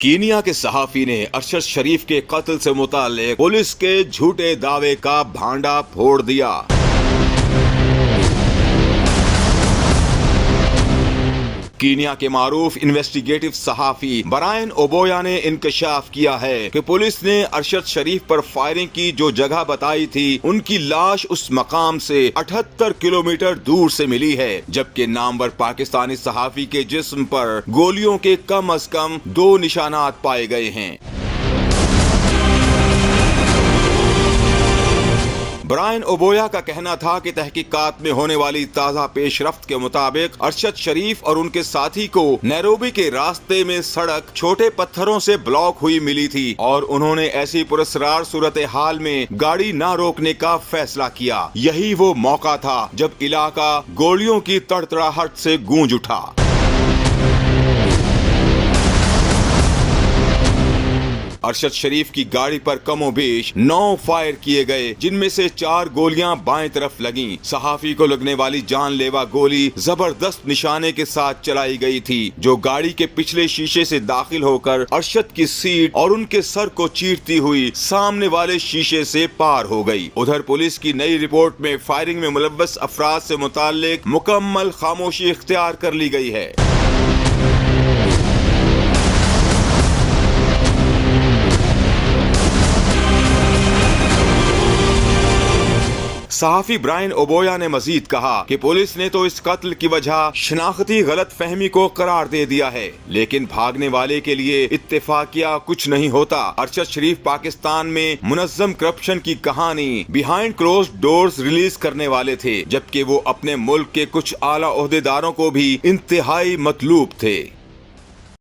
Kenya के सहाफी ने अरशद शरीफ के कत्ल से मुताल्लिक पुलिस के झूठे दावे का भांडा फोड़ दिया। कीनिया के मारूफ इन्वेस्टिगेटिव सहाफी ब्रायन ओबोया ने इंकशाफ किया है कि पुलिस ने अरशद शरीफ पर फायरिंग की जो जगह बताई थी, उनकी लाश उस मकाम से 78 किलोमीटर दूर से मिली है, जबकि नामवर पाकिस्तानी सहाफी के जिस्म पर गोलियों के कम अज कम 2 निशानात पाए गए हैं। ब्रायन ओबोया का कहना था कि तहकीकात में होने वाली ताज़ा पेशरफ्त के मुताबिक अरशद शरीफ और उनके साथी को नैरोबी के रास्ते में सड़क छोटे पत्थरों से ब्लॉक हुई मिली थी और उन्होंने ऐसी पुरस्कार सूरत हाल में गाड़ी न रोकने का फैसला किया। यही वो मौका था जब इलाका गोलियों की तड़तड़ाहट से गूंज उठा। अरशद शरीफ की गाड़ी पर कमोबेश 9 फायर किए गए, जिनमें से 4 गोलियां बाएं तरफ लगीं। सहाफी को लगने वाली जानलेवा गोली जबरदस्त निशाने के साथ चलाई गई थी, जो गाड़ी के पिछले शीशे से दाखिल होकर अरशद की सीट और उनके सर को चीरती हुई सामने वाले शीशे से पार हो गई। उधर पुलिस की नई रिपोर्ट में फायरिंग में मुलव्वस अफराद से मुताल्लिक मुकम्मल खामोशी इख्तियार कर ली गई है। सहाफी ब्रायन ओबोया ने मजीद कहा कि पुलिस ने तो इस कत्ल की वजह शनाख्ती गलत फहमी को करार दे दिया है, लेकिन भागने वाले के लिए इत्तेफाकिया कुछ नहीं होता। अरशद शरीफ पाकिस्तान में मुनज़्ज़म करप्शन की कहानी बिहाइंड क्लोज्ड डोर्स रिलीज करने वाले थे, जबकि वो अपने मुल्क के कुछ आला ओहदेदारों को भी इंतहाई मतलूब थे।